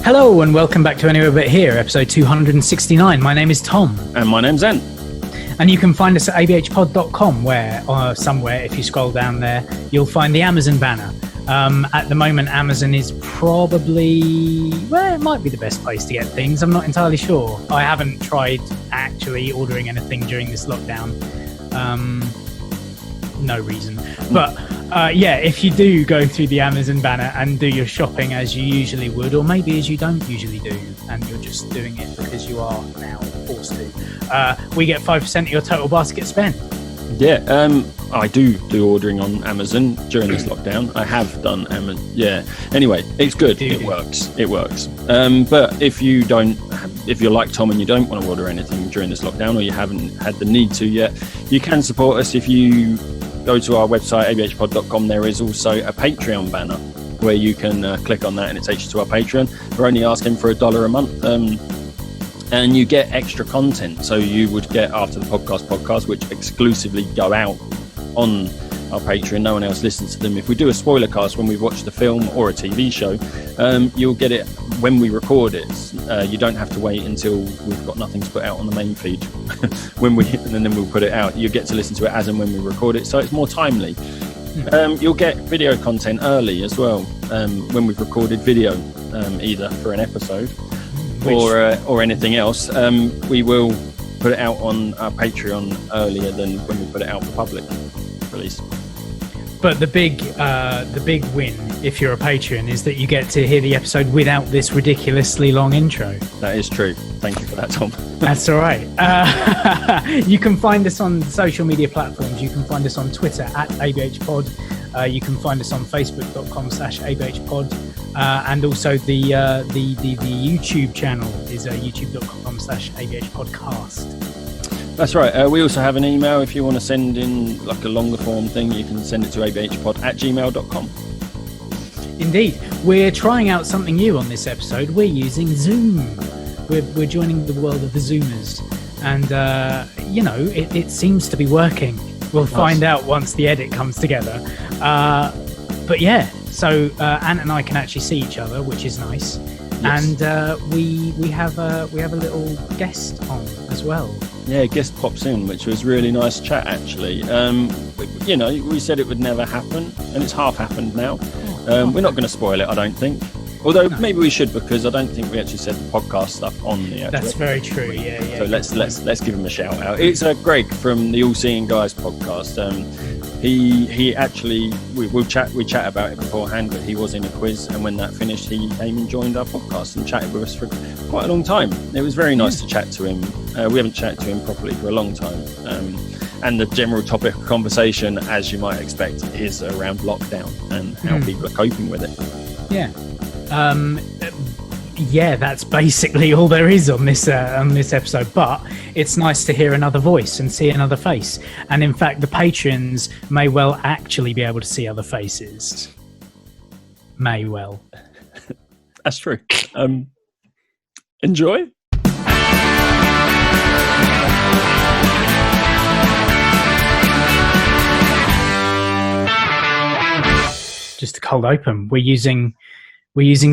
Hello and welcome back to Anywhere But Here, episode 269. My name is Tom. And my name's Zen. And you can find us at abhpod.com, where somewhere, if you scroll down there, you'll find the Amazon banner. At the moment, Amazon is probably, well, it might be the best place to get things. I'm not entirely sure. I haven't tried actually ordering anything during this lockdown. No reason. But if you do go through the Amazon banner and do your shopping as you usually would, or maybe as you don't usually do, and you're just doing it because you are now forced to, we get 5% of your total basket spend. Yeah, I do ordering on Amazon during this lockdown. I have done Amazon. Yeah. Anyway, it's good. It works. But if you're like Tom and you don't want to order anything during this lockdown, or you haven't had the need to yet, you can support us if you go to our website, abhpod.com. There is also a Patreon banner where you can click on that and it takes you to our Patreon. We're only asking for $1 a month. And you get extra content. So you would get After the Podcast, which exclusively go out on our Patreon. No one else listens to them. If we do a spoiler cast when we've watched a film or a TV show, you'll get it when we record it. You don't have to wait until we've got nothing to put out on the main feed and then we'll put it out. You get to listen to it as and when we record it, so it's more timely. You'll get video content early as well when we've recorded video, either for an episode or anything else. We will put it out on our Patreon earlier than when we put it out for public release. But the big win, if you're a patron, is that you get to hear the episode without this ridiculously long intro. That is true. Thank you for that, Tom. That's all right. You can find us on social media platforms. You can find us on Twitter at ABH Pod. You can find us on Facebook.com/ABH Pod. And also the YouTube channel is youtube.com/ABH Podcast. That's right. We also have an email. If you want to send in like a longer form thing, you can send it to abhpod@gmail.com. Indeed. We're trying out something new on this episode. We're using Zoom. We're joining the world of the Zoomers. And, it seems to be working. We'll find out once the edit comes together. But yeah, so Ant and I can actually see each other, which is nice. Yes. And we have a little guest on as well. Yeah, guest pops in, which was really nice chat actually. We said it would never happen, and it's half happened now. We're not going to spoil it, I don't think. Although maybe we should, because I don't think we actually said the podcast stuff on the actual. That's very true. Yeah. So let's give him a shout out. It's Greg from the All Seeing Guys podcast. He actually we chat about it beforehand, but he was in a quiz, and when that finished, he came and joined our podcast and chatted with us for quite a long time. It was very nice to chat to him. We haven't chatted to him properly for a long time, and the general topic of conversation, as you might expect, is around lockdown and how people are coping with it. Yeah. That's basically all there is on this episode. But it's nice to hear another voice and see another face. And in fact, the patrons may well actually be able to see other faces. May well. That's true. Enjoy. Just a cold open. We're using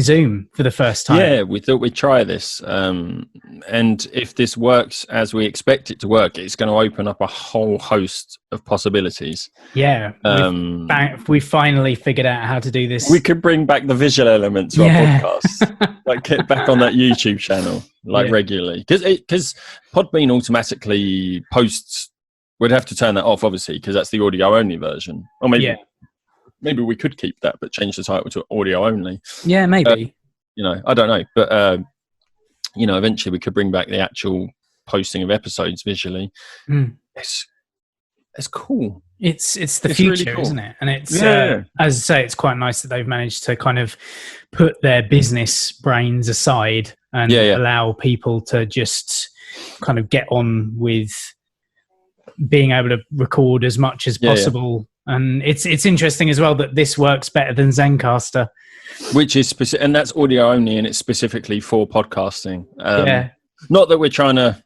Zoom for the first time. Yeah, we thought we'd try this. And if this works as we expect it to work, it's going to open up a whole host of possibilities. Yeah. We finally figured out how to do this. We could bring back the visual element to our podcast. Like get back on that YouTube channel regularly. Because Podbean automatically posts. We'd have to turn that off, obviously, because that's the audio only version. Or maybe... Yeah. Maybe we could keep that, but change the title to audio only. Yeah, maybe. I don't know. But, eventually we could bring back the actual posting of episodes visually. It's cool. It's the future, really cool. Isn't it? And it's, as I say, it's quite nice that they've managed to kind of put their business brains aside and allow people to just kind of get on with being able to record as much as possible. Yeah. And it's interesting as well that this works better than Zencaster, which is and that's audio only, and it's specifically for podcasting. Not that we're trying to,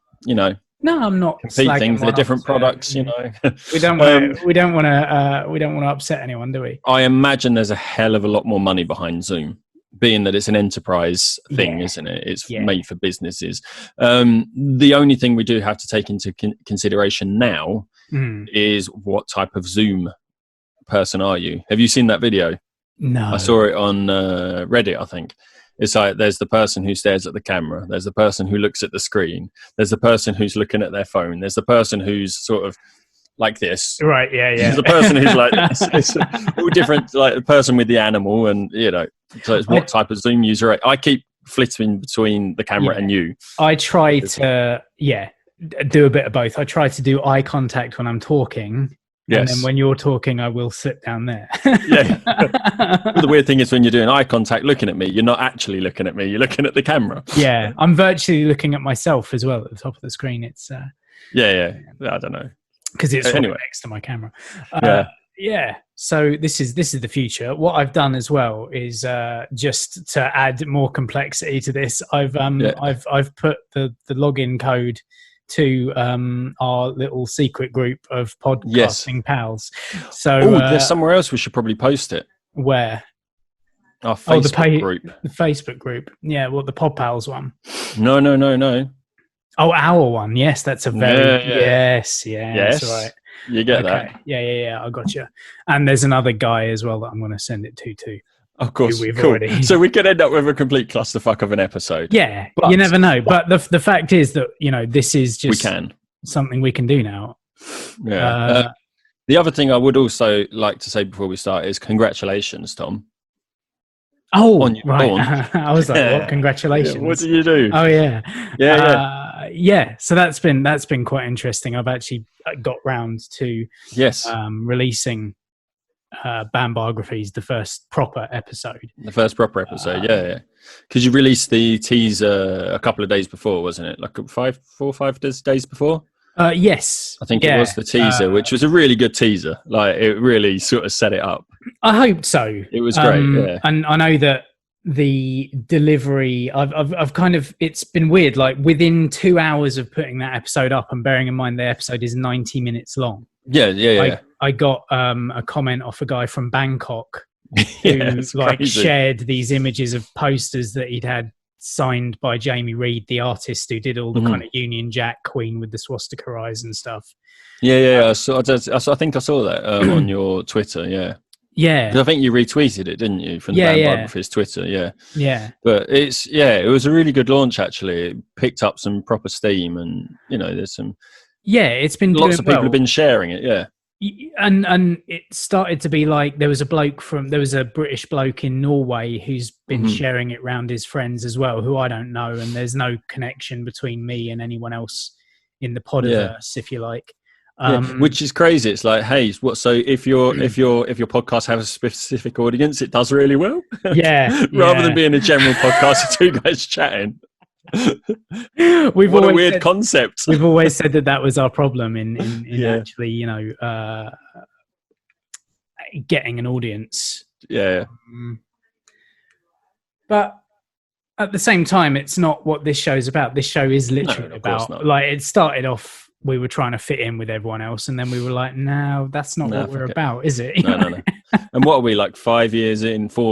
No, I'm not. Compete things. They're different products, We don't want to upset anyone, do we? I imagine there's a hell of a lot more money behind Zoom. being that it's an enterprise thing, Yeah. isn't it? It's Yeah. made for businesses. The only thing we do have to take into consideration now is what type of Zoom person are you? Have you seen that video? No. I saw it on Reddit, I think. It's like there's the person who stares at the camera, there's the person who looks at the screen, there's the person who's looking at their phone, there's the person who's sort of like this. Right, yeah. There's the person who's like this. It's all different, like the person with the animal, and so it's what type of Zoom user. I keep flitting between the camera and you. I try to do a bit of both. I try to do eye contact when I'm talking. Yes. And then when you're talking, I will sit down there. Yeah. The weird thing is when you're doing eye contact looking at me, you're not actually looking at me, you're looking at the camera. Yeah. I'm virtually looking at myself as well at the top of the screen. It's I don't know. Because it's next to my camera. Yeah. So this is the future. What I've done as well is just to add more complexity to this, I've put the login code to our little secret group of podcasting pals. So there's somewhere else we should probably post it. Where? Our Facebook group. The Facebook group. Yeah, the Pod Pals one. No. Oh, our one. Yes, that's a very yes. That's right. You get that. Yeah. I got you. And there's another guy as well that I'm going to send it to. Of course, cool. So we could end up with a complete clusterfuck of an episode. Yeah, but you never know. But the fact is that this is just something we can do now. Yeah. The other thing I would also like to say before we start is congratulations, Tom. Oh, on your right. I was like, what? Congratulations. Yeah, what did you do? Oh, yeah. Yeah. So that's been quite interesting. I've actually got round to releasing Banned Biographies, the first proper episode. Yeah. Because you released the teaser a couple of days before, wasn't it? Like 4 or 5 days before? Yes. I think it was the teaser, which was a really good teaser. Like, it really sort of set it up. I hope so. It was great, And I know that the delivery, I've kind of, it's been weird. Like, within 2 hours of putting that episode up, and bearing in mind the episode is 90 minutes long. Yeah. I got a comment off a guy from Bangkok who shared these images of posters that he'd had signed by Jamie Reed, the artist who did all the kind of Union Jack Queen with the swastika eyes and stuff. I think I saw that on your Twitter. Yeah. I think you retweeted it, didn't you, from the Banned Biographies Twitter? Yeah. But it was a really good launch. Actually, it picked up some proper steam, and there's some. Yeah, it's been lots of people have been sharing it. Yeah. And it started to be like there was a British bloke in Norway who's been sharing it around his friends as well, who I don't know, and there's no connection between me and anyone else in the podiverse, if you like. Which is crazy. It's like, hey, so if your podcast has a specific audience, it does really well. Rather than being a general podcast of two guys chatting. What a weird concept. We've always said that was our problem in actually, getting an audience. But at the same time, it's not what this show's about. This show is literally about, like, it started off, we were trying to fit in with everyone else, and then we were like, no, that's not what we're about, is it? No. And what are we, like 4 or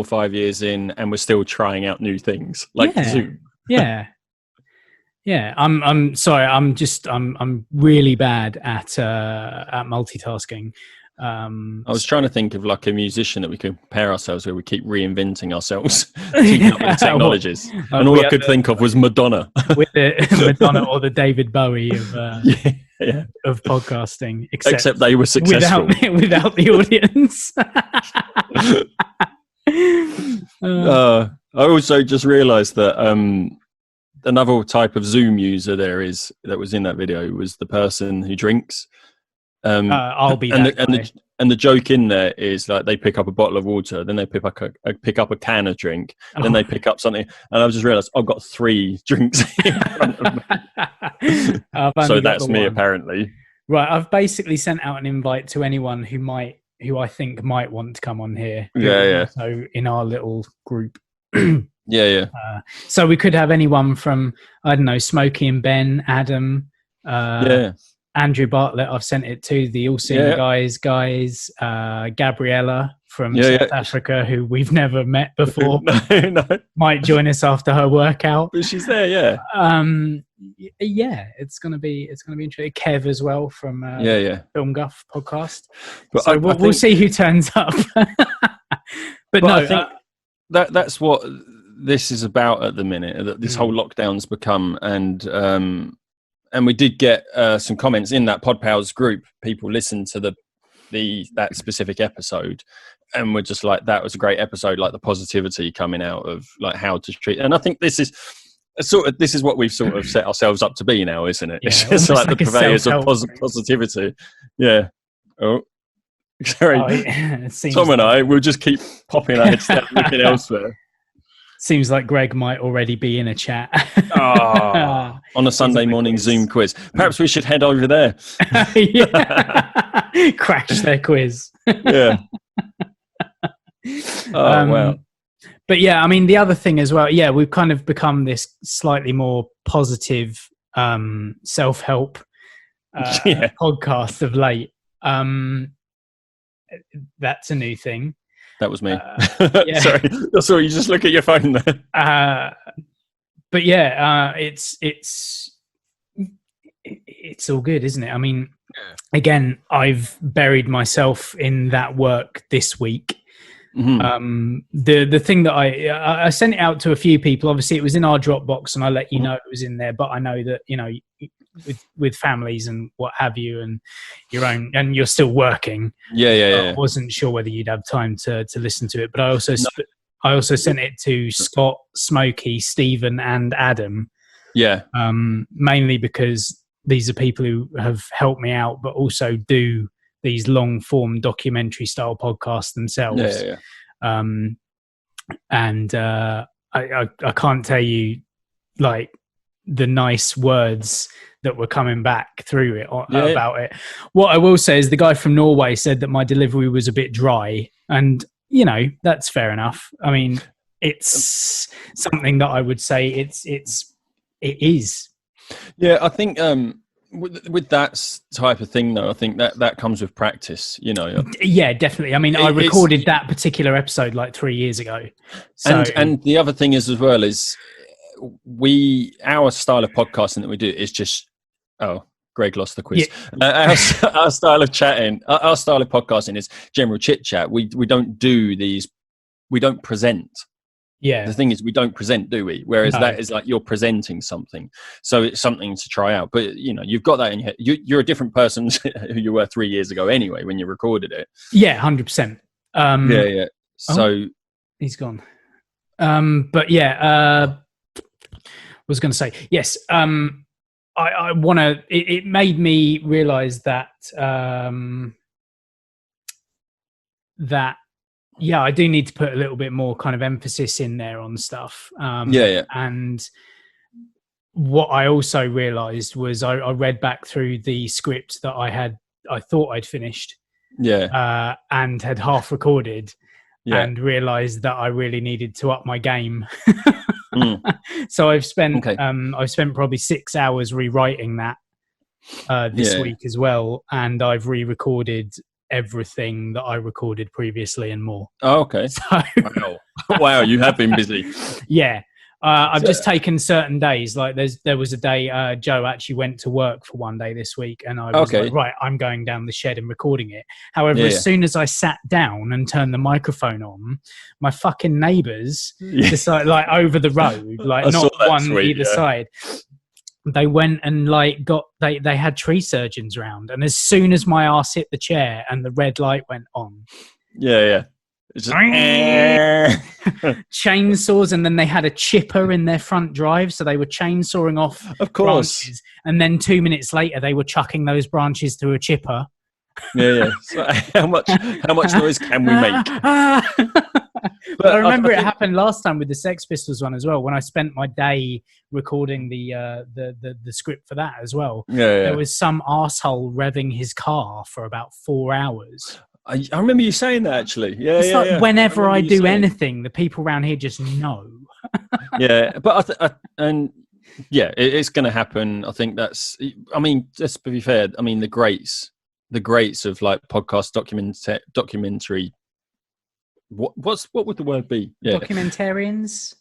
5 years in, and we're still trying out new things, like Zoom. Yeah, I'm sorry. I'm really bad at multitasking. I was trying to think of like a musician that we could compare ourselves with. We keep reinventing ourselves, keeping up with the technologies, and all I could think of was Madonna, with Madonna or the David Bowie of podcasting. Except they were successful without the audience. I also just realised that. Another type of Zoom user that was in that video was the person who drinks. I'll be and the joke in there is like they pick up a bottle of water, then they pick up a can of drink, then they pick up something, and I've just realised I've got 3 drinks in front of me. So that's me apparently. Right, I've basically sent out an invite to anyone who I think might want to come on here. So in our little group. So we could have anyone from, I don't know, Smokey and Ben, Adam, Andrew Bartlett, I've sent it to, the All Seeing guys, Gabriella from South Africa, who we've never met before. No. Might join us after her workout. But she's there, yeah. Yeah, it's gonna be interesting. Kev as well from Film Guff podcast. But so we'll see who turns up. but no, I think that's what this is about at the minute. That this whole lockdown's become, and we did get some comments in that PodPals group. People listened to that specific episode, and we're just like, that was a great episode. Like the positivity coming out of like how to treat, and I think this is what we've sort of set ourselves up to be now, isn't it? Yeah, it's just like the purveyors of positivity. Yeah. Oh, sorry. Tom and I will just keep popping our heads down, looking elsewhere. Seems like Greg might already be in a chat. On a Sunday morning Zoom quiz. Perhaps we should head over there. Crash their quiz. Yeah. Wow. But yeah, I mean, the other thing as well, we've kind of become this slightly more positive self-help podcast of late. That's a new thing. That was me. Sorry. Sorry, you just look at your phone there. But yeah, it's all good, isn't it? I mean, again, I've buried myself in that work this week. Mm-hmm. The thing that I sent it out to a few people. Obviously, it was in our Dropbox, and I let you know it was in there. But I know that with families and what have you, and your own, and you're still working. I wasn't sure whether you'd have time to listen to it, but I also sent it to Scott, Smokey, Stephen, and Adam. Yeah. Mainly because these are people who have helped me out, but also do these long form documentary style podcasts themselves. And I can't tell you like the nice words that were coming back through it about it. What I will say is the guy from Norway said that my delivery was a bit dry, and that's fair enough. I mean, it's something that I would say it is. Yeah, I think with that type of thing, though, I think that comes with practice. Yeah, definitely. I mean, I recorded that particular episode like 3 years ago. So, and the other thing is as well is our style of podcasting that we do is just Greg lost the quiz. Yeah. Our style of chatting, our style of podcasting is general chit chat. We don't do these. We don't present. Yeah. The thing is, we don't present, do we? Whereas that is like you're presenting something, so it's something to try out. But you've got that in your head. You're a different person who you were 3 years ago anyway when you recorded it. Yeah, 100%. Yeah. So he's gone. But yeah, was going to say yes. I want to. It made me realize that I do need to put a little bit more kind of emphasis in there on stuff. And what I also realized was I read back through the script that I thought I'd finished. And had half recorded and realized that I really needed to up my game. So I've spent probably 6 hours rewriting that this week as well, and I've re-recorded everything that I recorded previously and more. Oh, okay. So, wow, you have been busy. Yeah. I've just taken certain days. Like there was a day Joe actually went to work for one day this week, and I was like, right, I'm going down the shed and recording it. However, as soon as I sat down and turned the microphone on, my fucking neighbours decided, like over the road, like not one either side. They went and like they had tree surgeons round, and as soon as my ass hit the chair and the red light went on, it's just, chainsaws, and then they had a chipper in their front drive, so they were chainsawing off branches, and then 2 minutes later they were chucking those branches to a chipper. So how much noise can we make? But I remember it happened last time with the Sex Pistols one as well, when I spent my day recording the script for that as well. There was some arsehole revving his car for about 4 hours. I remember you saying that actually. It's like whenever I do anything, the people around here just know. But it's going to happen. I think that's. I mean, just to be fair, I mean the greats of like podcast documentary what would the word be? Yeah. Documentarians,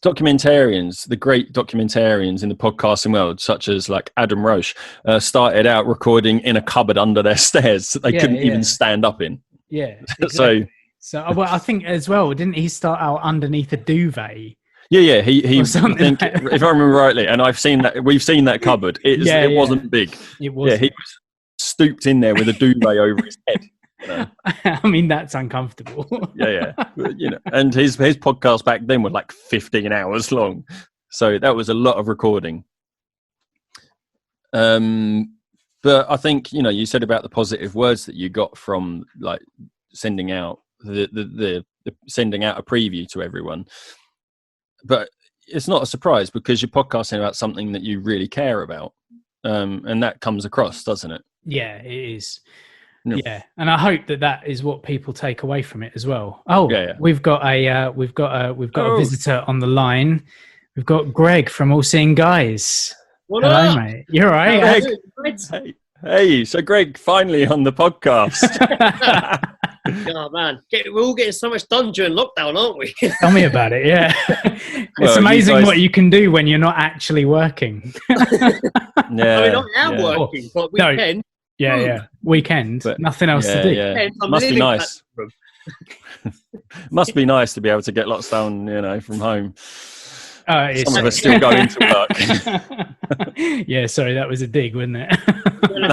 the great documentarians in the podcasting world, such as like Adam Roche, started out recording in a cupboard under their stairs that they couldn't even stand up in. Yeah. Exactly. So well, I think as well, didn't he start out underneath a duvet? Yeah. He I think, if I remember rightly, and we've seen that cupboard. It wasn't big. It was. Yeah, he was stooped in there with a duvet over his head. You know? I mean, that's uncomfortable. yeah. You know, and his podcast back then were like 15 hours long, so that was a lot of recording. But I think, you know, you said about the positive words that you got from like sending out sending out a preview to everyone, but it's not a surprise because you're podcasting about something that you really care about, and that comes across, doesn't it? Yeah, it is. Yeah, and I hope that is what people take away from it as well. Oh, we've got a visitor on the line. We've got Greg from All Seeing Guys. What Hello, up? mate. You're right. Hey, so Greg, finally on the podcast. Oh man, we're all getting so much done during lockdown, aren't we? Tell me about it. Yeah, it's amazing what you can do when you're not actually working. I mean, I am working, but we can. Yeah. Weekend, but nothing else to do. Yeah. Must be nice. Must be nice to be able to get lots done, you know, from home. Some of us still go into work. Yeah, sorry, that was a dig, wasn't it? I'm going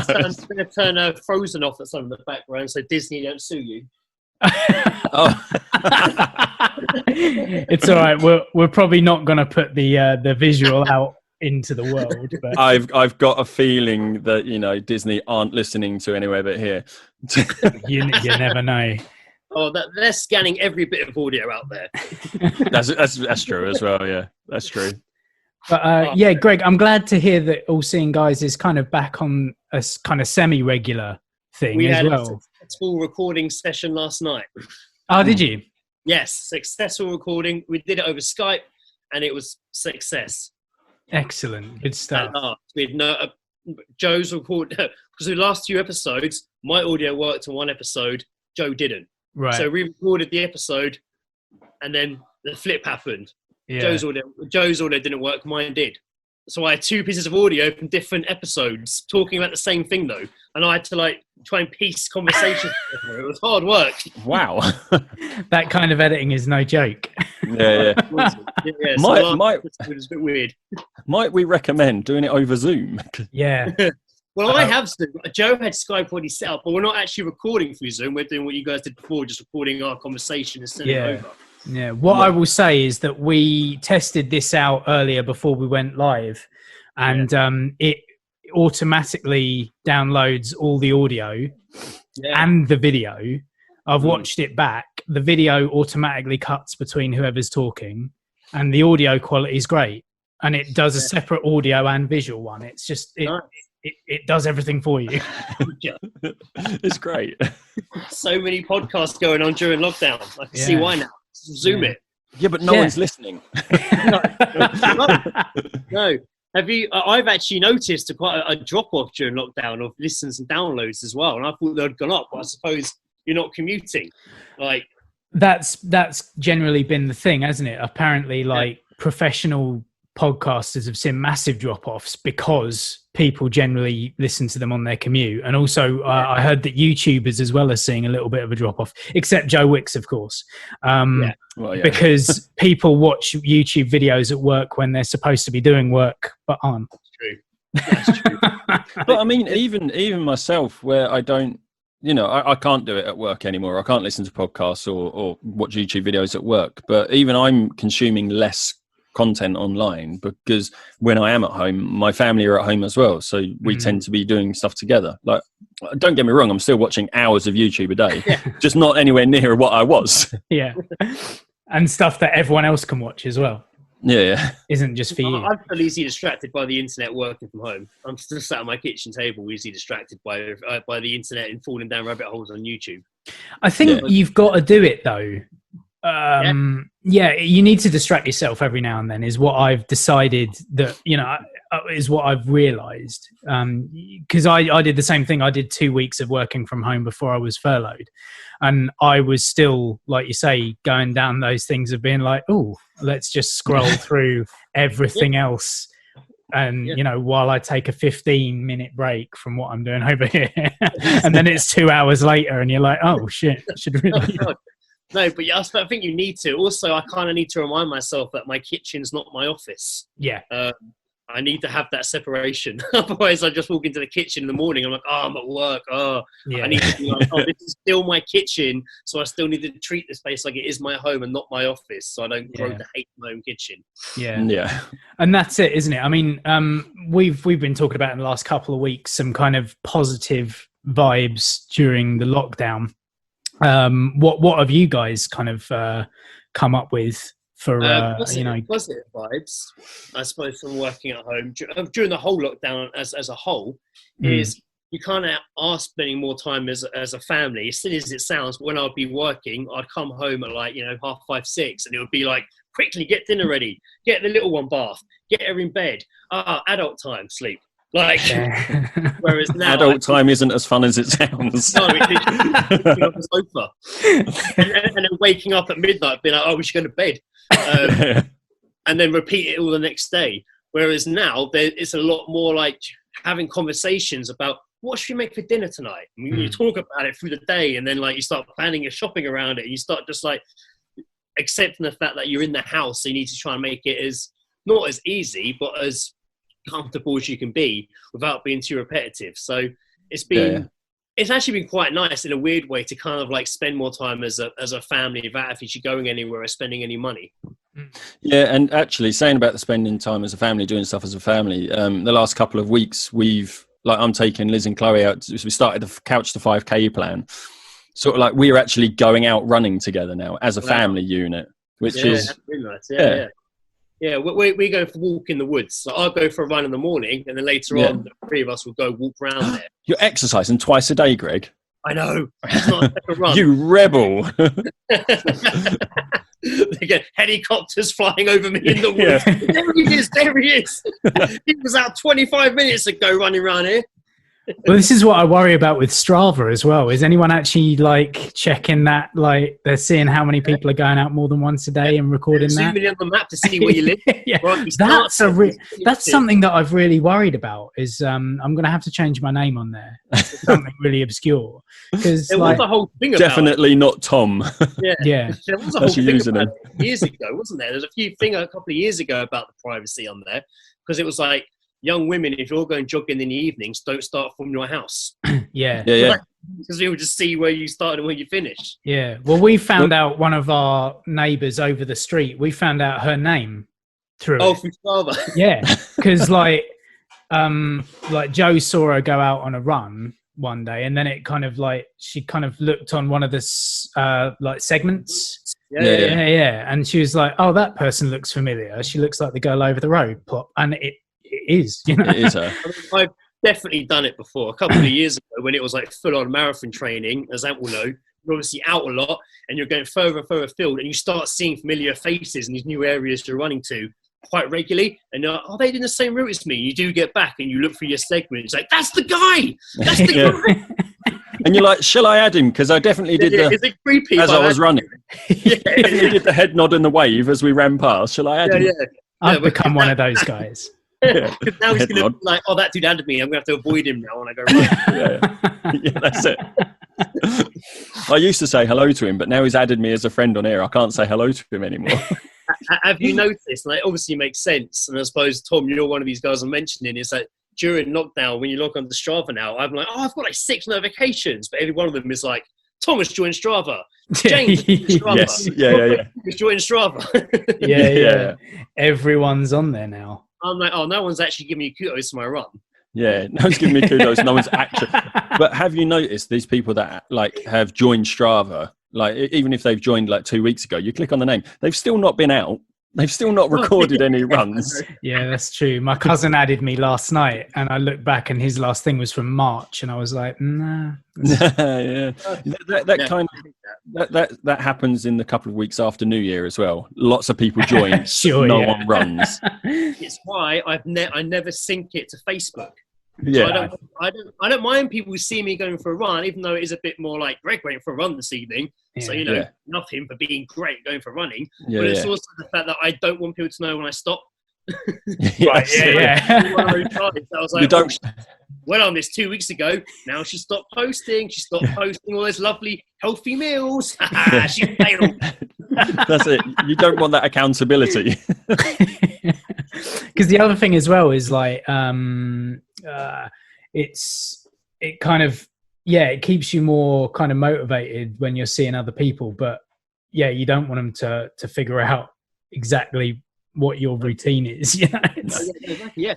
to turn Frozen off at some of the background so Disney don't sue you. It's all right. We're probably not going to put the visual out into the world. But I've got a feeling that, you know, Disney aren't listening to anywhere but here. you never know. Oh, they're scanning every bit of audio out there. That's true as well. Yeah, that's true. But Greg, I'm glad to hear that All Seeing Guys is kind of back on a kind of semi-regular thing we as had well. A successful recording session last night. Oh, did you? Yes, successful recording. We did it over Skype, and it was success. Excellent, good stuff. We had Joe's record because the last few episodes, my audio worked on one episode, Joe didn't. Right. So we recorded the episode, and then the flip happened. Yeah. Joe's audio didn't work. Mine did. So I had two pieces of audio from different episodes talking about the same thing, though, and I had to try and piece conversations together. It was hard work. Wow. That kind of editing is no joke. Yeah. It was a bit weird. Might we recommend doing it over Zoom? Yeah. Well, I have Zoom. Joe had Skype already set up, but we're not actually recording through Zoom. We're doing what you guys did before, just recording our conversation and sending it over. Yeah. What I will say is that we tested this out earlier before we went live, and it automatically downloads all the audio and the video. I've watched it back. The video automatically cuts between whoever's talking, and the audio quality is great. And it does a separate audio and visual one. It's just it does everything for you. It's great. So many podcasts going on during lockdown. I can see why now. Zoom it. Yeah, but no one's listening. No. Have you? I've actually noticed quite a drop-off during lockdown of listens and downloads as well. And I thought they'd gone up, but I suppose you're not commuting. That's generally been the thing, hasn't it? Apparently, professional podcasters have seen massive drop-offs because people generally listen to them on their commute, and also I heard that YouTubers as well are seeing a little bit of a drop-off, except Joe Wicks, of course, because people watch YouTube videos at work when they're supposed to be doing work but aren't. That's true. But I mean, even myself, where I don't, you know, I can't do it at work anymore. I can't listen to podcasts or watch YouTube videos at work, but even I'm consuming less content online because when I am at home, my family are at home as well, so we tend to be doing stuff together. Like, don't get me wrong, I'm still watching hours of YouTube a day, just not anywhere near what I was. And stuff that everyone else can watch as well. Isn't just for you. I'm still easily distracted by the internet working from home. I'm still sat at my kitchen table, easily distracted by the internet and falling down rabbit holes on YouTube. I think you've got to do it though. You need to distract yourself every now and then is what I've decided that, you know, is what I've realised. Because I did the same thing. I did 2 weeks of working from home before I was furloughed, and I was still, like you say, going down those things of being like, oh, let's just scroll through everything else. And, while I take a 15-minute break from what I'm doing over here, and then it's 2 hours later and you're like, oh shit, I should really. No, but I think you need to. Also, I kind of need to remind myself that my kitchen's not my office. Yeah. I need to have that separation. Otherwise, I just walk into the kitchen in the morning. I'm like, oh, I'm at work. Oh, yeah. I need to be like, oh, this is still my kitchen. So I still need to treat this place like it is my home and not my office. So I don't grow to hate my own kitchen. Yeah. Yeah. And that's it, isn't it? I mean, we've been talking about in the last couple of weeks some kind of positive vibes during the lockdown. What have you guys kind of come up with for positive vibes? I suppose from working at home during the whole lockdown as a whole is you kind of are spending more time as a family. As silly as it sounds, but when I'd be working, I'd come home at 5:30, 6, and it would be like, quickly get dinner ready, get the little one bath, get her in bed. Adult time, sleep. Whereas now adult time isn't as fun as it sounds. No, it's on the sofa and then waking up at midnight being like, oh, we should go to bed, and then repeat it all the next day. Whereas now it's a lot more like having conversations about what should we make for dinner tonight. I mean, you talk about it through the day, and then you start planning your shopping around it, and you start just accepting the fact that you're in the house, so you need to try and make it as not as easy but as comfortable as you can be without being too repetitive. So it's been it's actually been quite nice in a weird way to kind of spend more time as a family without actually going anywhere or spending any money. Yeah, and actually saying about the spending time as a family, doing stuff as a family, the last couple of weeks I'm taking Liz and Chloe out. We started the Couch to 5K plan. Sort of we're actually going out running together now as a family unit, which is that's really nice. Yeah, we go for a walk in the woods. So I'll go for a run in the morning, and then later on, the three of us will go walk around there. You're exercising twice a day, Greg. I know. It's not like a run. You rebel. They get helicopters flying over me in the woods. Yeah. There he is. He was out 25 minutes ago running around here. Well, this is what I worry about with Strava as well. Is anyone actually checking that? They're seeing how many people are going out more than once a day and recording that. Zooming on the map to see where you live. Yeah. That's something that I've really worried about. Is I'm going to have to change my name on there to something really obscure. Because there was a whole thing about definitely not Tom. Yeah. There was a whole thing about it years ago, wasn't there? There's a couple of years ago about the privacy on there, because it was young women, if you're going jogging in the evenings, don't start from your house. Yeah. Because you'll just see where you started and where you finished. Yeah. Well, we found out one of our neighbours over the street. We found out her name through through Strava. Yeah, because Joe saw her go out on a run one day, and then it kind of she kind of looked on one of the segments. Yeah. And she was like, "Oh, that person looks familiar. She looks like the girl over the road." Plop, and it is, It is her. I've definitely done it before. A couple of years ago, when it was full-on marathon training, as Ant will know, you're obviously out a lot, and you're going further and further afield, and you start seeing familiar faces in these new areas you're running to quite regularly, and you're like, oh, they did the same route as me. You do get back, and you look through your segment. It's that's the guy! That's the guy! And you're like, shall I add him? Because I definitely did is it creepy as I was running. Definitely did the head nod and the wave as we ran past. Shall I add him? I've become one of those guys. Now he's going to be like, oh, that dude added me. I'm going to have to avoid him now when I go right. Yeah, that's it. I used to say hello to him, but now he's added me as a friend on air. I can't say hello to him anymore. Have you noticed, and it obviously makes sense, and I suppose, Tom, you're one of these guys I'm mentioning, is that during lockdown, when you log on to Strava now, I'm like, oh, I've got 6 notifications, but every one of them is like, Thomas joined Strava. James joined Strava. Yes. Yeah. Joined Strava. Yeah. Everyone's on there now. I'm like, oh, no one's actually giving me kudos for my run. Yeah, no one's giving me kudos. No one's actually. But have you noticed these people that have joined Strava? Even if they've joined 2 weeks ago, you click on the name, they've still not been out. They've still not recorded any runs. Yeah, that's true. My cousin added me last night, and I looked back, and his last thing was from March, and I was like, nah. Yeah, that kind of that happens in the couple of weeks after New Year as well. Lots of people join. Sure, no one runs. It's why I never sync it to Facebook. Yeah, So I don't mind people see me going for a run, even though it is a bit more like Greg went for a run this evening. Yeah. So love him for being great going for running. Yeah, but it's also the fact that I don't want people to know when I stop. Right, yeah. One of those times I was like, You don't. went on this 2 weeks ago. Now she stopped posting. She stopped posting all those lovely healthy meals. She failed. That's it. You don't want that accountability. Because the other thing as well is like it keeps you more kind of motivated when you're seeing other people, but you don't want them to figure out exactly what your routine is. Exactly. Yeah.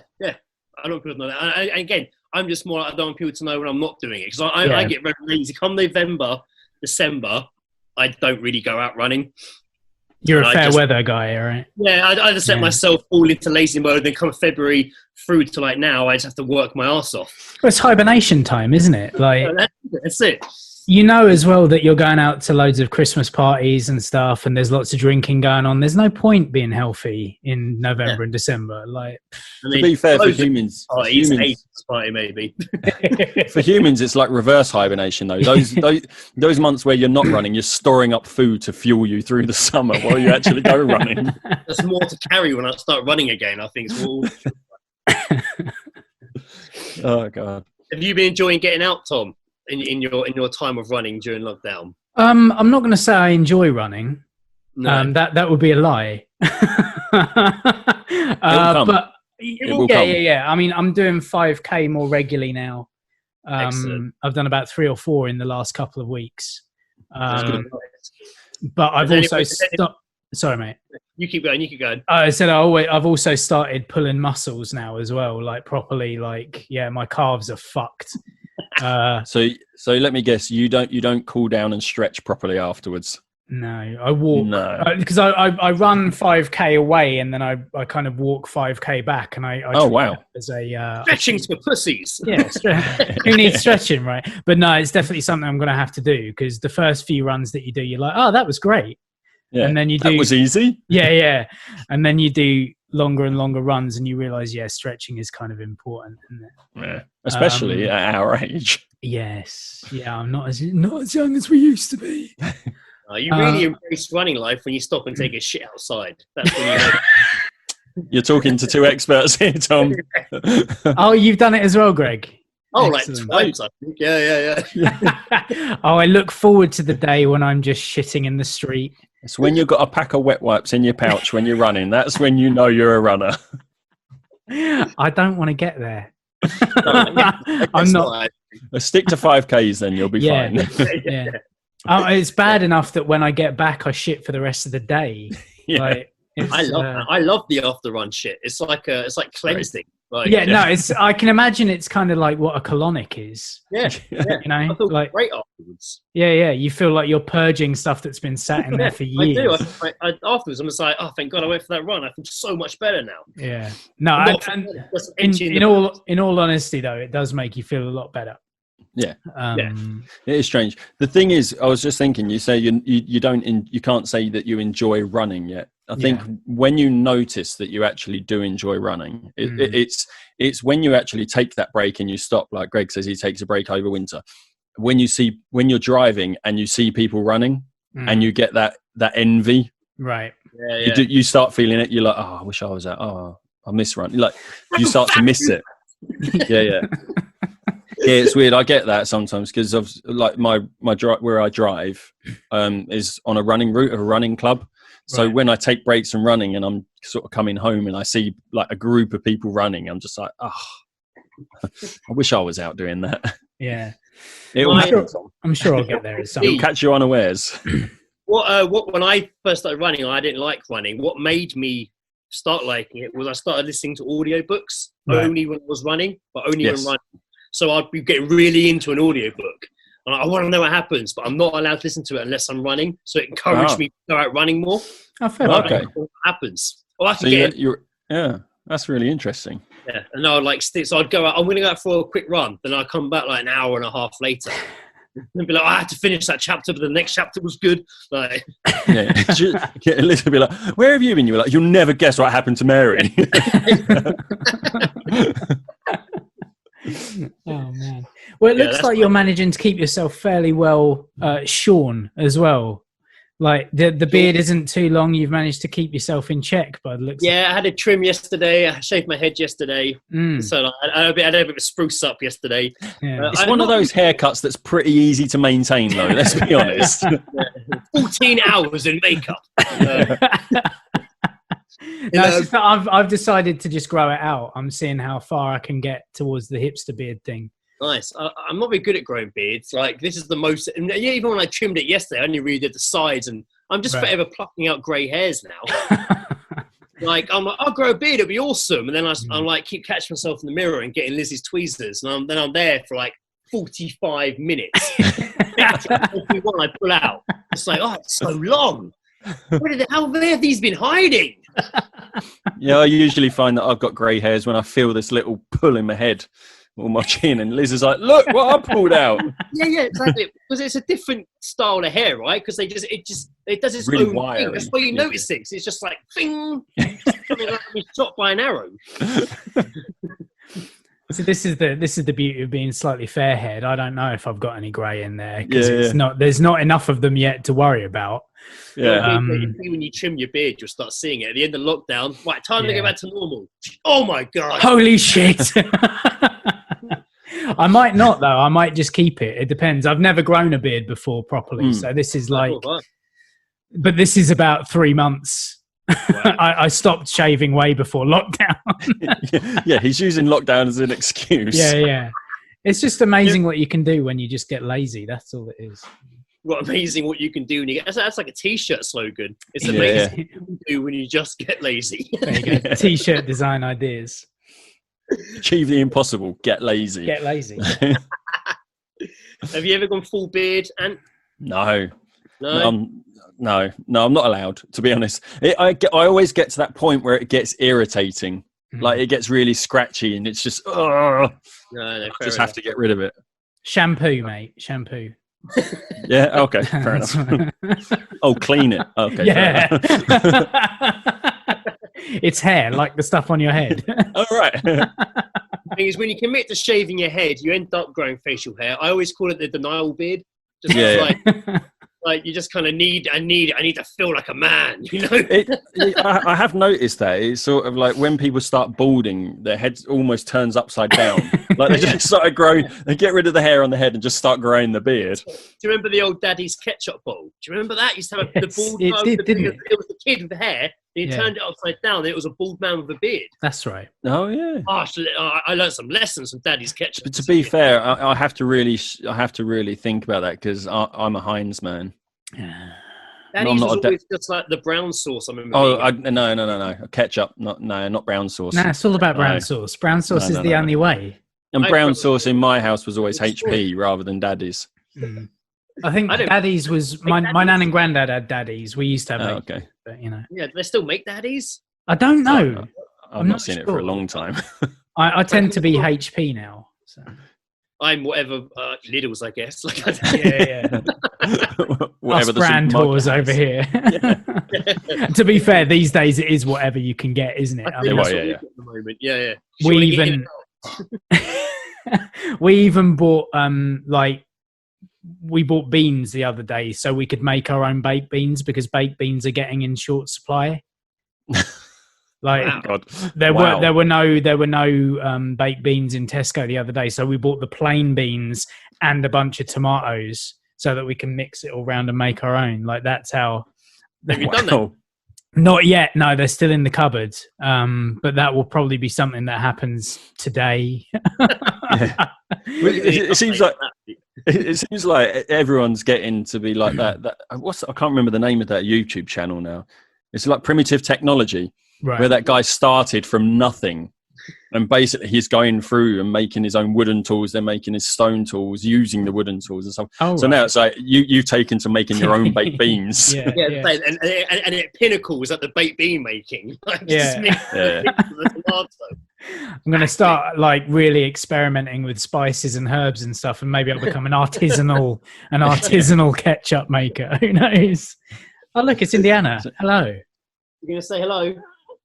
I don't people know that. And again, I'm just more. I don't want people to know when I'm not doing it, because I get very lazy. Come November, December, I don't really go out running. You're a fair weather guy, right? Yeah, I just let myself fall into lazy mode. Then come February through to like now, I just have to work my ass off. Well, it's hibernation time, isn't it? Like that's it. You know as well that you're going out to loads of Christmas parties and stuff, and there's lots of drinking going on. There's no point being healthy in November and December. Like, to be fair, for humans, party maybe. For humans, it's like reverse hibernation though. Those months where you're not running, you're storing up food to fuel you through the summer while you actually go running. There's more to carry when I start running again, I think. Oh God! Have you been enjoying getting out, Tom? In your time of running during lockdown? I'm not going to say I enjoy running. No. That would be a lie. But yeah. I mean, I'm doing 5K more regularly now. I've done about 3 or 4 in the last couple of weeks. But I've also stopped. Sorry, mate. You keep going. I said I've also started pulling muscles now as well, like properly. Like, my calves are fucked. So let me guess, you don't cool down and stretch properly afterwards? No, I walk. No, because I run 5K away and then I kind of walk 5K back, and I wow, as a stretching's for pussies. Yeah, who needs stretching, right? But no, it's definitely something I'm going to have to do, because the first few runs that you do, you're like, oh, that was great. Yeah, and then you do. That was easy. Yeah, and then you do longer and longer runs, and you realize, stretching is kind of important, isn't it? Yeah, especially at our age. Yes, I'm not as young as we used to be. You really embrace running life when you stop and take a shit outside. That's when you know. You're talking to 2 experts here, Tom. Oh, you've done it as well, Greg. Oh, excellent. Like twice, I think. Yeah. Oh, I look forward to the day when I'm just shitting in the street. It's when you've got a pack of wet wipes in your pouch when you're running. That's when you know you're a runner. I don't want to get there. I'm not. Stick to 5Ks, then you'll be fine. Yeah. Oh, it's bad enough that when I get back, I shit for the rest of the day. Yeah. Like, I love the after run shit. It's like cleansing. Like, I can imagine it's kind of like what a colonic is. Yeah. You know, I feel like great afterwards. Yeah. You feel like you're purging stuff that's been sat in there for years. I do. Afterwards, I'm just like, oh, thank God I went for that run. I feel so much better now. Yeah. No, in all honesty, though, it does make you feel a lot better. Yeah. It is strange. The thing is, I was just thinking, you say you can't say that you enjoy running yet. I think when you notice that you actually do enjoy running, it's when you actually take that break and you stop, like Greg says, he takes a break over winter. When you're driving and you see people running and you get that envy, right? Yeah. You start feeling it. You're like, oh, I wish I was out. Oh, I miss running. Like, you start to miss it. Yeah. Yeah, it's weird. I get that sometimes because of like my drive where I drive is on a running route of a running club. So when I take breaks from running and I'm sort of coming home and I see like a group of people running, I'm just like, I wish I was out doing that. Yeah, I'm sure I'll get there. It'll catch you unawares. When I first started running, I didn't like running. What made me start liking it was I started listening to audiobooks only when I was running, but only when running. So I'd be getting really into an audiobook. And I want to know what happens, but I'm not allowed to listen to it unless I'm running. So it encouraged me to go out running more. Oh, fair. Okay. What happens? Well, I can that's really interesting. Yeah, and I'd I'd go out. I'm going to go out for a quick run. Then I'd come back like an hour and a half later. And be like, I had to finish that chapter, but the next chapter was good. Like, yeah, Liz would be like, where have you been? You were like, you'll never guess what happened to Mary. Oh man. Well, it looks like you're managing to keep yourself fairly well shorn as well. Like the beard isn't too long. You've managed to keep yourself in check, by the looks. Yeah, I had a trim yesterday. I shaved my head yesterday, so I had a bit of a spruce up yesterday. Yeah. It's one of those haircuts that's pretty easy to maintain, though. Let's be honest. 14 hours in makeup. I've decided to just grow it out. I'm seeing how far I can get towards the hipster beard thing. Nice. I'm not very good at growing beards. Like, this is the most... And even when I trimmed it yesterday, I only really did the sides, and I'm just forever plucking out grey hairs now. Like, I'm like, I'll grow a beard, it'll be awesome. And then I'm like, keep catching myself in the mirror and getting Lizzie's tweezers. And then I'm there for like 45 minutes. Every one I pull out. It's like, oh, it's so long. How have these been hiding? Yeah, I usually find that I've got grey hairs when I feel this little pull in my head or my chin, and Liz is like, look what I pulled out. Yeah, exactly. Because it's a different style of hair, right? Because it does its really own wiry. thing. That's why you notice it. It's just like, bing, something like being shot by an arrow. So this is the beauty of being slightly fair-haired. I don't know if I've got any grey in there because there's not enough of them yet to worry about. Yeah. When you trim your beard, you'll start seeing it at the end of lockdown. Right, time to go back to normal. Oh my god! Holy shit! I might not though. I might just keep it. It depends. I've never grown a beard before properly, so this is like. But this is about 3 months. Wow. I stopped shaving way before lockdown. Yeah, he's using lockdown as an excuse. Yeah. It's just amazing what you can do when you just get lazy. That's all it is. What amazing what you can do when you get... That's like a T-shirt slogan. It's amazing what you can do when you just get lazy. There you go. T-shirt design ideas. Achieve the impossible. Get lazy. Get lazy. Have you ever gone full beard? And No, I'm not allowed, to be honest. I always get to that point where it gets irritating. Like it gets really scratchy and it's just, I just have to get rid of it. Shampoo, mate. Shampoo. Yeah, okay, fair enough. Oh, clean it. Okay. Yeah. It's hair, like the stuff on your head. All right. The thing is, when you commit to shaving your head, you end up growing facial hair. I always call it the denial beard. Just like you just kind of I need to feel like a man, you know? I have noticed that. It's sort of like when people start balding, their head almost turns upside down. Like they just started growing, they get rid of the hair on the head and just start growing the beard. Do you remember the old Daddy's ketchup bowl? Do you remember that? You used to have the bald it man did, didn't it? It was the kid with the hair, and he turned it upside down, and it was a bald man with a beard. That's right. Oh, yeah. I learned some lessons from Daddy's ketchup. But to be fair, I have to really think about that because I'm a Heinz man. Daddy's was always just like the brown sauce. I remember. Oh, no. Ketchup, not brown sauce. Nah, it's all about brown sauce. Brown sauce is the only way. And brown sauce in my house was always HP rather than Daddy's. I think Daddy's was my nan and granddad had Daddy's. We used to have HP, okay. But, you know. Yeah, do they still make Daddy's? I don't know. I've not seen it for a long time. I tend to be HP now. So. I'm whatever Lidl's, I guess. Like, yeah. Us brand whores over here. To be fair, these days it is whatever you can get, isn't it? At the moment. Yeah. We even bought we bought beans the other day so we could make our own baked beans because baked beans are getting in short supply. Like there were no baked beans in Tesco the other day, so we bought the plain beans and a bunch of tomatoes so that we can mix it all around and make our own. Like that's how. Have you done that? Not yet. No, they're still in the cupboard. But that will probably be something that happens today. It seems like everyone's getting to be like that. I can't remember the name of that YouTube channel now. It's like Primitive Technology. Right. Where that guy started from nothing and basically he's going through and making his own wooden tools, they're making his stone tools, using the wooden tools and stuff. Now it's like you've taken to making your own baked beans. And it pinnacles at the baked bean making. Like, I'm going to start like really experimenting with spices and herbs and stuff, and maybe I'll become an artisanal ketchup maker. Who knows? Oh, look, it's Indiana. Hello. You're going to say hello?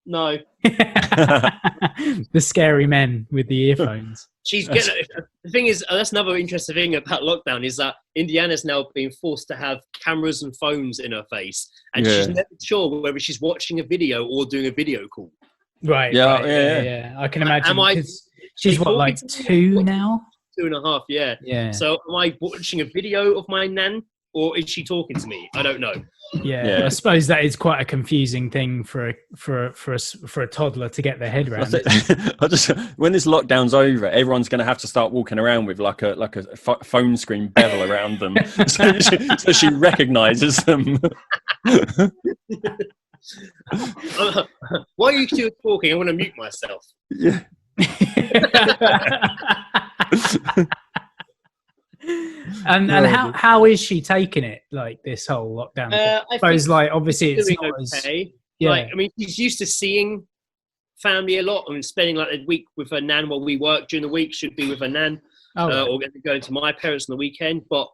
No. The scary men with the earphones. The thing is, that's another interesting thing about lockdown is that Indiana's now being forced to have cameras and phones in her face, and she's never sure whether she's watching a video or doing a video call. Right. Yeah. I can imagine. She's what, like 2 now? 2.5. Yeah. Yeah. So am I watching a video of my nan, or is she talking to me? I don't know. Yeah. I suppose that is quite a confusing thing for a toddler to get their head around. When this lockdown's over, everyone's going to have to start walking around with like a phone screen bevel around them, so she recognises them. Why are you two talking? I want to mute myself. Yeah. And how is she taking it, like this whole lockdown? I suppose like obviously it's not okay. Like, I mean, she's used to seeing family a lot and spending like a week with her nan while we work during the week. She'd be with her nan, or going to my parents on the weekend. But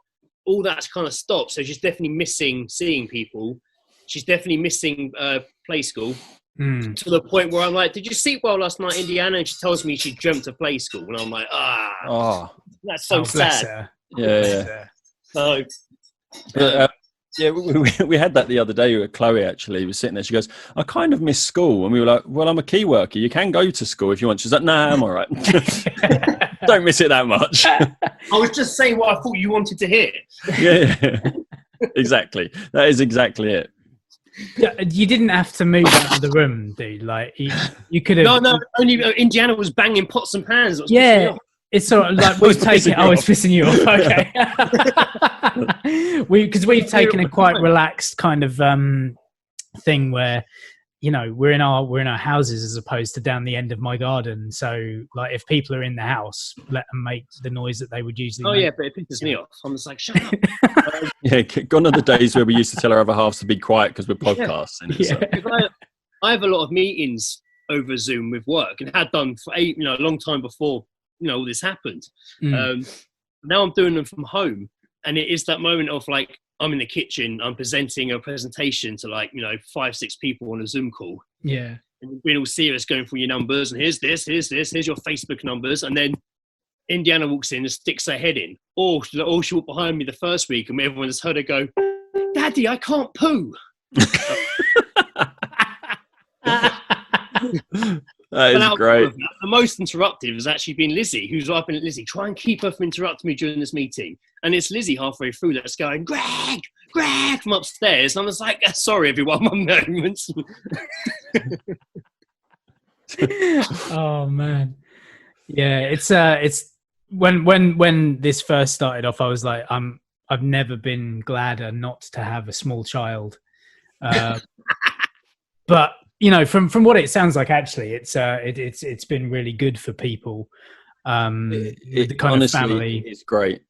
all that's kind of stopped. So she's definitely missing seeing people. She's definitely missing play school to the point where I'm like, did you sleep well last night, Indiana? And she tells me she dreamt of play school. And I'm like, that's so sad. Yeah. So, we had that the other day with Chloe, actually. We were sitting there. She goes, I kind of miss school. And we were like, well, I'm a key worker. You can go to school if you want. She's like, nah, I'm all right. Don't miss it that much. I was just saying what I thought you wanted to hear. Yeah. Exactly. That is exactly it. You didn't have to move out of the room, dude. Like you could have. No. Only Indiana was banging pots and pans. It's sort of like we've taken. I was pissing you off. Okay. Because we've taken a quite relaxed kind of thing where, you know, we're in our houses as opposed to down the end of my garden. So like if people are in the house, let them make the noise that they would usually make. Yeah, but it pisses me off. I'm just like, shut up. Gone are the days where we used to tell our other halves to be quiet because we're podcasting. So. I have a lot of meetings over Zoom with work and had done for a long time before all this happened. Now I'm doing them from home, and it is that moment of like, I'm in the kitchen, I'm presenting a presentation to 5-6 people on a Zoom call. Yeah. And being all serious, going through your numbers, and here's this, here's your Facebook numbers. And then Indiana walks in and sticks her head in. Or she walked behind me the first week, and everyone just heard her go, Daddy, I can't poo. That is great. The most interruptive has actually been Lizzie, who's up in Lizzie. Try and keep her from interrupting me during this meeting. And it's Lizzie halfway through that's going, Greg, from upstairs. And I'm just like, sorry, everyone, one moment. Oh man, yeah. It's when this first started off, I was like, I've never been gladder not to have a small child, but. From what it sounds like, actually, it's been really good for people. The kind honestly, of family, it's great.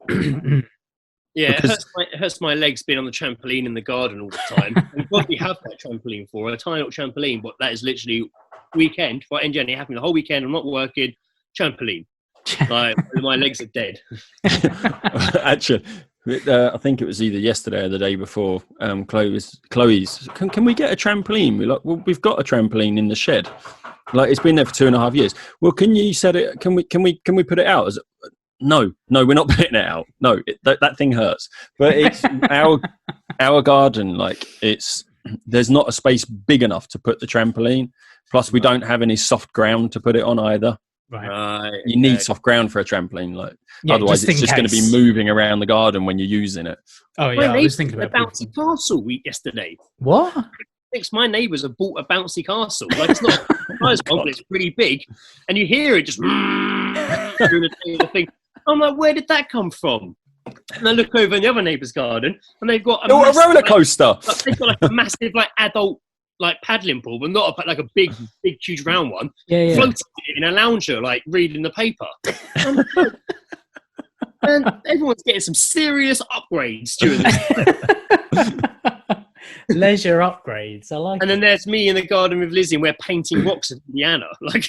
Yeah, it hurts my legs being on the trampoline in the garden all the time. And what we have that trampoline for, a tiny little trampoline, but that is literally weekend. Right, and Jenny, happening the whole weekend. I'm not working. Trampoline. Like my legs are dead. Actually. I think it was either yesterday or the day before. Chloe's. Can we get a trampoline? We're like, well, we've got a trampoline in the shed. Like it's been there for 2.5 years. Well, can you set it? Can we put it out? No, we're not putting it out. No, that thing hurts. But it's our garden. Like there's not a space big enough to put the trampoline. Plus, we don't have any soft ground to put it on either. Right. You need soft ground for a trampoline, otherwise it's just going to be moving around the garden when you're using it. Oh yeah, I was thinking about bouncy castle yesterday. What? My neighbours have bought a bouncy castle. Like it's not a nice one, but it's pretty big, and you hear it just through the thing. I'm like, where did that come from? And I look over in the other neighbour's garden, and they've got a roller coaster. They've got a massive adult. Paddling pool, but not a big, huge round one. Yeah. Floating in a lounger, reading the paper. And everyone's getting some serious upgrades during this. Leisure upgrades. I like And then it. there's me in the garden with Lizzie, and we're painting rocks at Indiana. Like,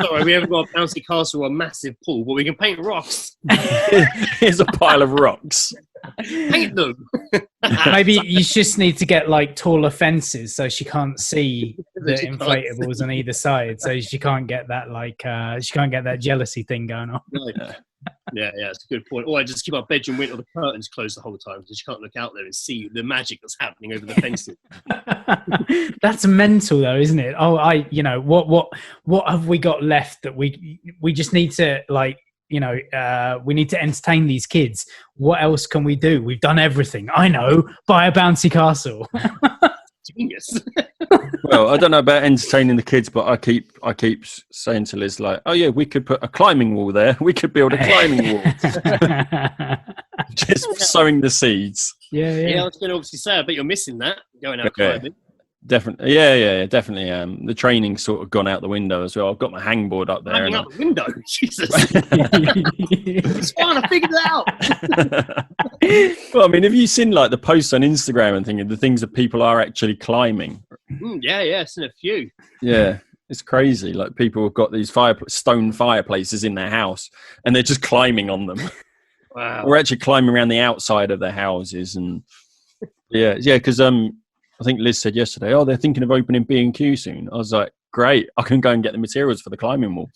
sorry, we haven't got a bouncy castle or a massive pool, but we can paint rocks. Here's a pile of rocks. Paint them. Maybe you just need to get like taller fences so she can't see the She can't inflatables on either side, so she can't get that she can't get that jealousy thing going on. Yeah, it's a good point. Or I just keep our bedroom window, the curtains closed the whole time, so she can't look out there and see the magic that's happening over the fences. That's mental, though, isn't it? Oh, what have we got left that we just need to we need to entertain these kids. What else can we do? We've done everything. I know, buy a bouncy castle. Genius. Well, I don't know about entertaining the kids, but I keep saying to Liz, like, oh yeah, we could put a climbing wall there. We could build a climbing wall. Just sowing the seeds. Yeah. I was going to obviously say, I bet you're missing that going out climbing. Definitely, yeah, definitely. The training's sort of gone out the window as well. I've got my hangboard up there. Hanging out the window, Jesus! It's fine, I figured it out. Well, I mean, have you seen like the posts on Instagram and the things that people are actually climbing? Yeah, seen a few. Yeah, it's crazy. Like people have got these stone fireplaces in their house, and they're just climbing on them. Wow. We're actually climbing around the outside of their houses, and yeah, because I think Liz said yesterday, they're thinking of opening B&Q soon. I was like, great, I can go and get the materials for the climbing wall.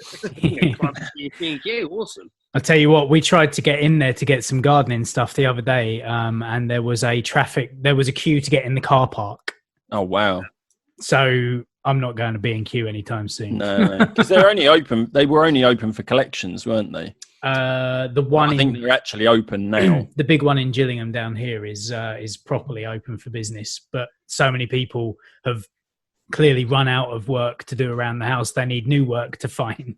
Awesome. I'll tell you what, we tried to get in there to get some gardening stuff the other day, and there was a queue to get in the car park. Oh, wow. So I'm not going to B&Q anytime soon. No, because they were only open for collections, weren't they? The one I think they're actually open now. The big one in Gillingham down here is properly open for business, but so many people have clearly run out of work to do around the house. They need new work to find,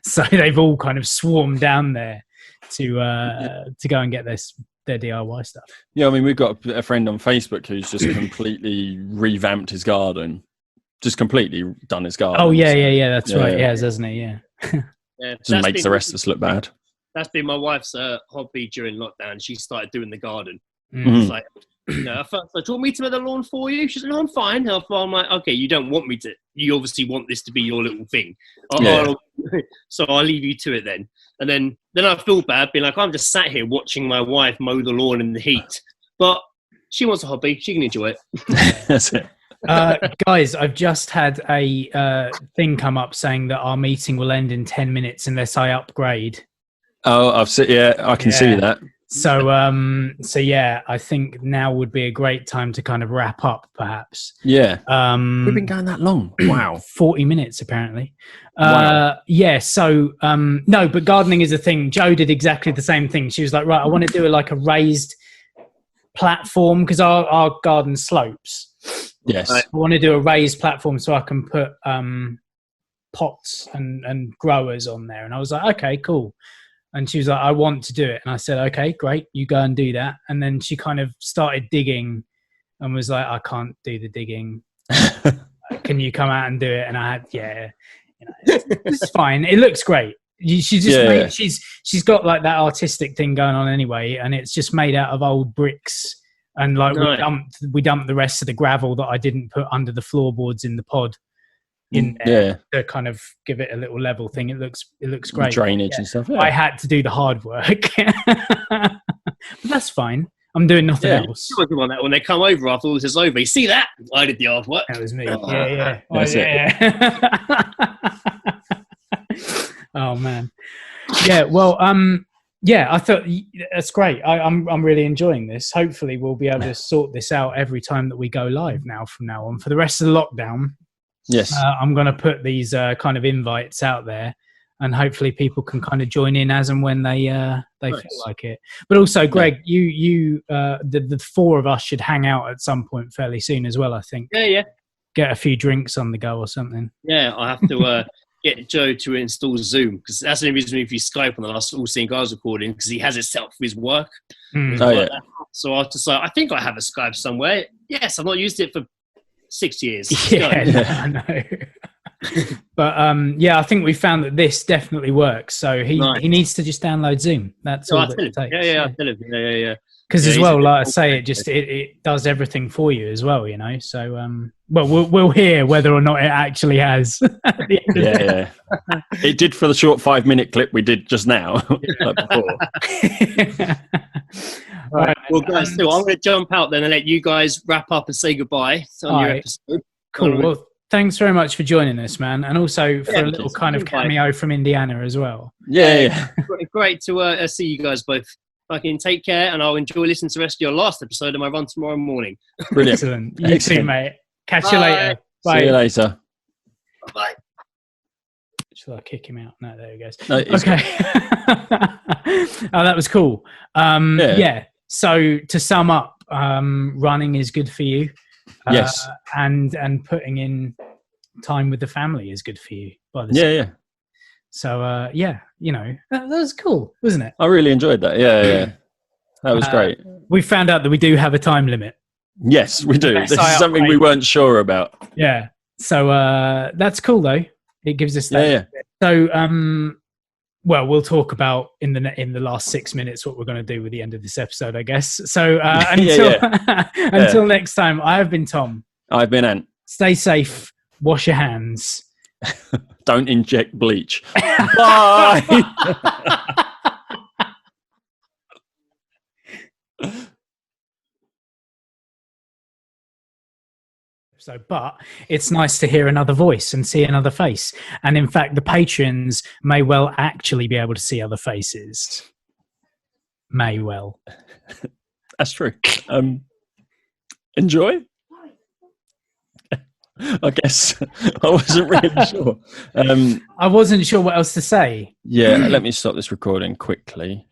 so they've all kind of swarmed down there to go and get their DIY stuff. Yeah, I mean, we've got a friend on Facebook who's just completely revamped his garden, just completely done his garden. Oh yeah, that's right. Yeah, hasn't he? Yeah. Just makes the rest of us look bad. That's been my wife's hobby during lockdown. She started doing the garden. Mm-hmm. It's like, at first, do you want me to mow the lawn for you? She's like, no, I'm fine. I'm like, okay, you don't want me to. You obviously want this to be your little thing. So I'll leave you to it then. And then I feel bad being like, I'm just sat here watching my wife mow the lawn in the heat. But she wants a hobby. She can enjoy it. That's it. Guys, I've just had a thing come up saying that our meeting will end in 10 minutes unless I upgrade. Oh, I can see that. So yeah, I think now would be a great time to kind of wrap up, perhaps. Yeah. We've been going that long. Wow. 40 minutes, apparently. Wow. Yeah, so, no, but gardening is a thing. Jo did exactly the same thing. She was like, right, I want to do a raised platform because our garden slopes. Yes. I want to do a raised platform so I can put pots and growers on there. And I was like, okay, cool. And she was like, I want to do it. And I said, okay, great. You go and do that. And then she kind of started digging and was like, I can't do the digging. Can you come out and do it? And I had, it's fine. It looks great. She's just she's got like that artistic thing going on anyway. And it's just made out of old bricks. And we dumped the rest of the gravel that I didn't put under the floorboards in the pod in there to kind of give it a little level thing. It looks great. Drainage and stuff. Yeah. I had to do the hard work, but that's fine. I'm doing nothing else. On that when they come over after all this is over, you see that? I did the hard work. That was me. That's it. Oh man. Yeah. Well. Yeah, I thought that's great. I'm really enjoying this. Hopefully, we'll be able to sort this out every time that we go live from now on. For the rest of the lockdown, yes, I'm going to put these kind of invites out there, and hopefully, people can kind of join in as and when they feel like it. But also, Greg, the four of us should hang out at some point fairly soon as well. I think. Yeah. Get a few drinks on the go or something. Yeah, I have to. Get Joe to install Zoom because that's the only reason if you Skype on the last All Seeing Guys recording because he has it set up for his work. So I just I think I have a Skype somewhere. Yes, I've not used it for 6 years. I know. But I think we found that this definitely works. So he needs to just download Zoom. That's all that it takes. I'll tell him. Yeah. Because Yeah, as he's well, a- like I say, it does everything for you as well, you know. So, well, we'll hear whether or not it actually has. At the end of the day. Yeah. It did for the short 5-minute clip we did just now. Like before. Right. Well, guys, so I'm going to jump out then and let you guys wrap up and say goodbye on your Alright. episode. Cool. Well, thanks very much for joining us, man, and also for Yeah, a little just kind of invite. cameo from Indiana as well. Yeah. Great to see you guys both. Fucking take care, and I'll enjoy listening to the rest of your last episode of my run tomorrow morning. Brilliant. Excellent. You too, Excellent. mate. Catch you Bye. later. Bye. See you later. Bye. Shall I kick him out? No, there he goes. No, it's Okay. Oh, that was cool. Yeah. So to sum up, running is good for you. Yes. And putting in time with the family is good for you. By the Yeah. So you know, that was cool, wasn't it? I really enjoyed that. Yeah. That was great. We found out that we do have a time limit. Yes, we do. Yes, This I is something we weren't sure about. Yeah. So that's cool though. It gives us that. Yeah. So well, we'll talk about in the last 6 minutes what we're going to do with the end of this episode, I guess. So until next time, I have been Tom. I've been Ant. Stay safe. Wash your hands. Don't inject bleach. Bye. So, but it's nice to hear another voice and see another face. And in fact, the patrons may well actually be able to see other faces. May well. That's true. Enjoy. I guess I wasn't really sure. I wasn't sure what else to say. Yeah, let me stop this recording quickly.